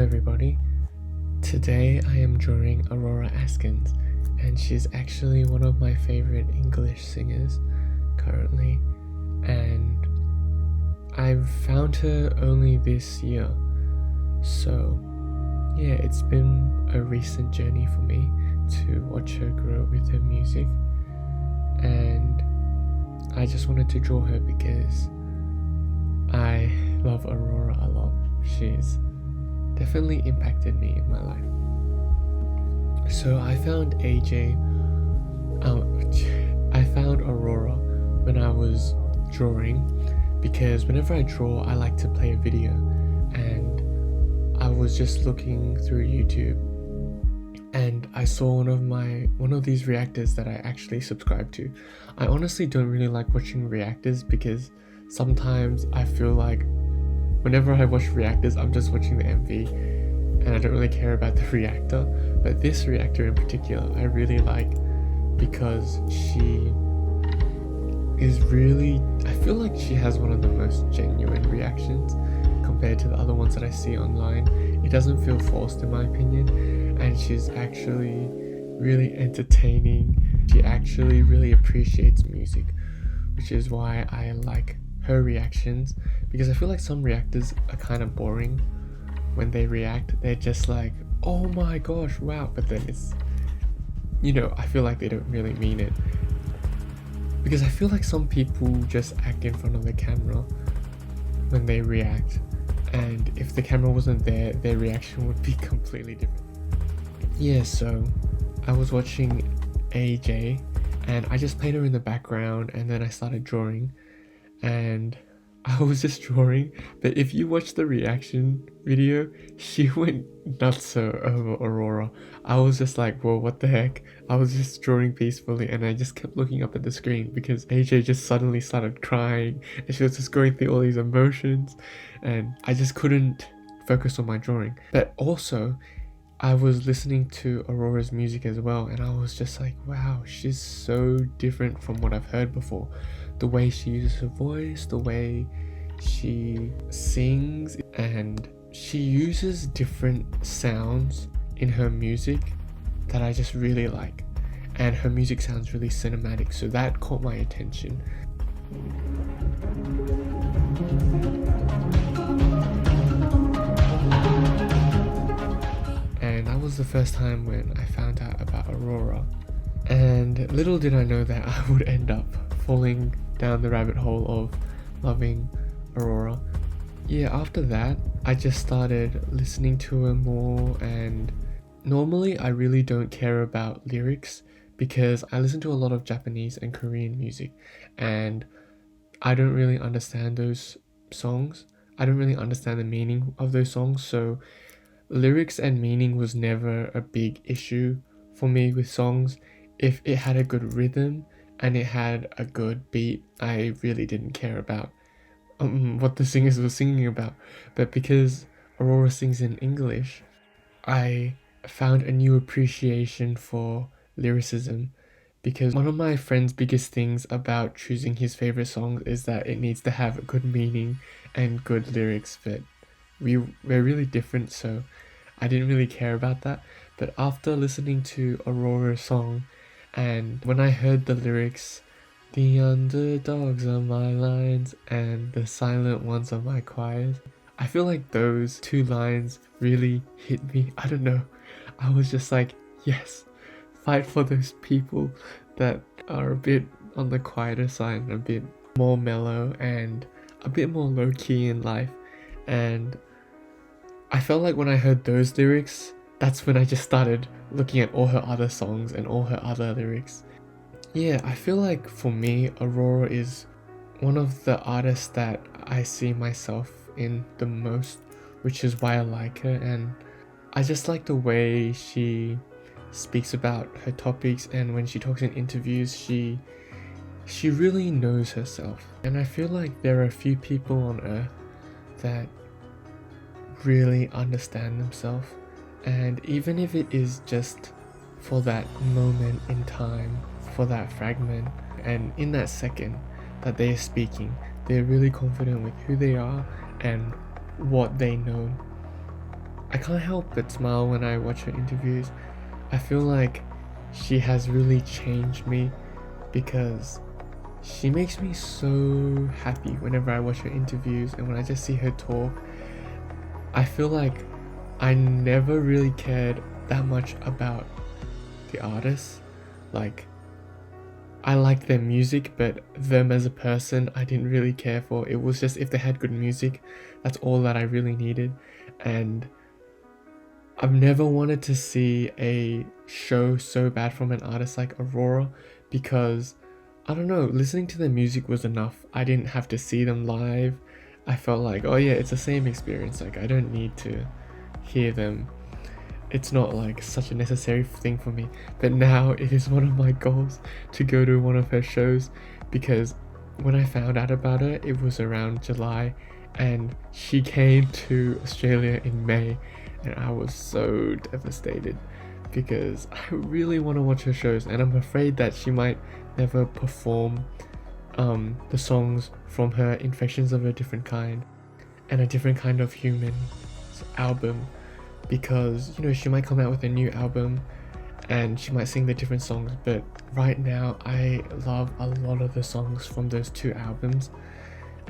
everybody. Today I am drawing Aurora Asknes, and she's actually one of my favorite English singers currently, and I've found her only this year. So yeah, it's been a recent journey for me to watch her grow with her music, and I just wanted to draw her because I love Aurora a lot. She's definitely impacted me in my life. So I found I found Aurora when I was drawing, because whenever I draw I like to play a video, and I was just looking through YouTube and I saw one of these reactors that I actually subscribe to. I honestly don't really like watching reactors because sometimes I feel like whenever I watch reactors, I'm just watching the MV and I don't really care about the reactor. But this reactor in particular, I really like because she is really, I feel like she has one of the most genuine reactions compared to the other ones that I see online. It doesn't feel forced in my opinion, and she's actually really entertaining. She actually really appreciates music, which is why I like her reactions, because I feel like some reactors are kind of boring. When they react, they're just like, oh my gosh, wow, but then it's, I feel like they don't really mean it, because I feel like some people just act in front of the camera when they react, and if the camera wasn't there, their reaction would be completely different. Yeah, so I was watching AJ and I just played her in the background, and then I started drawing, and I was just drawing, but if you watch the reaction video, she went nuts over Aurora. I was just like, whoa, what the heck? I was just drawing peacefully and I just kept looking up at the screen because AJ just suddenly started crying and she was just going through all these emotions, and I just couldn't focus on my drawing. But also, I was listening to Aurora's music as well, and I was just like, wow, she's so different from what I've heard before. The way she uses her voice, the way she sings, and she uses different sounds in her music that I just really like, and her music sounds really cinematic, so that caught my attention. And that was the first time when I found out about Aurora, and little did I know that I would end up falling down the rabbit hole of loving Aurora. Yeah, after that I just started listening to her more, and normally I really don't care about lyrics because I listen to a lot of Japanese and Korean music and I don't really understand those songs. I don't really understand the meaning of those songs, so lyrics and meaning was never a big issue for me with songs. If it had a good rhythm and it had a good beat, I really didn't care about what the singers were singing about. But because Aurora sings in English, I found a new appreciation for lyricism, because one of my friend's biggest things about choosing his favorite songs is that it needs to have a good meaning and good lyrics, but we're really different, so I didn't really care about that. But after listening to Aurora's song, and when I heard the lyrics, the underdogs are my lions and the silent ones are my choirs, I feel like those two lines really hit me. I don't know, I was just like, yes, fight for those people that are a bit on the quieter side and a bit more mellow and a bit more low-key in life. And I felt like when I heard those lyrics, that's when I just started looking at all her other songs and all her other lyrics. Yeah, I feel like for me, Aurora is one of the artists that I see myself in the most, which is why I like her, and I just like the way she speaks about her topics, and when she talks in interviews, she really knows herself. And I feel like there are a few people on earth that really understand themselves, and even if it is just for that moment in time, for that fragment, and in that second that they are speaking, they're really confident with who they are and what they know. I can't help but smile when I watch her interviews. I feel like she has really changed me because she makes me so happy whenever I watch her interviews, and when I just see her talk. I feel like I never really cared that much about the artists. Like, I liked their music, but them as a person I didn't really care for. It was just if they had good music, that's all that I really needed. And I've never wanted to see a show so bad from an artist like Aurora, because I don't know, listening to their music was enough. I didn't have to see them live. I felt like, oh yeah, it's the same experience. Like, I don't need to hear them. It's not like such a necessary thing for me. But now it is one of my goals to go to one of her shows, because when I found out about her, it was around July, and she came to Australia in May, and I was so devastated because I really want to watch her shows, and I'm afraid that she might never perform the songs from her Infections of a Different Kind and A Different Kind of Human album, because, you know, she might come out with a new album and she might sing the different songs, but right now I love a lot of the songs from those two albums.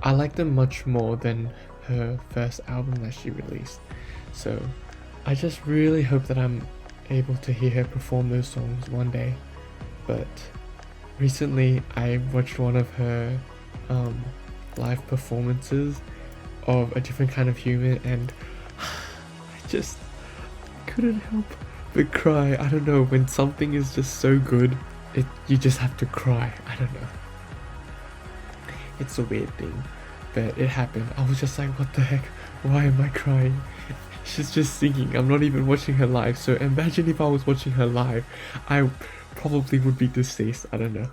I like them much more than her first album that she released. So I just really hope that I'm able to hear her perform those songs one day. But recently I watched one of her live performances of A Different Kind of Human, and I just couldn't help but cry. I don't know, when something is just so good, you just have to cry. I don't know. It's a weird thing, but it happened. I was just like, what the heck? Why am I crying? She's just singing. I'm not even watching her live. So imagine if I was watching her live, I probably would be deceased. I don't know.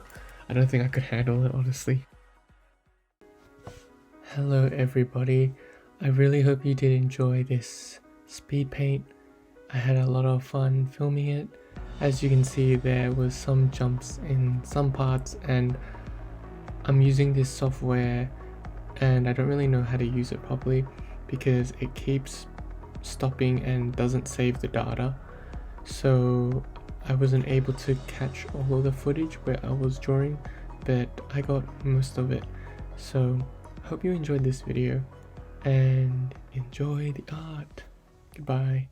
I don't think I could handle it, honestly. Hello everybody. I really hope you did enjoy this speed paint. I had a lot of fun filming it. As you can see, there was some jumps in some parts, and I'm using this software and I don't really know how to use it properly because it keeps stopping and doesn't save the data. So I wasn't able to catch all of the footage where I was drawing, but I got most of it. So hope you enjoyed this video and enjoy the art. Goodbye.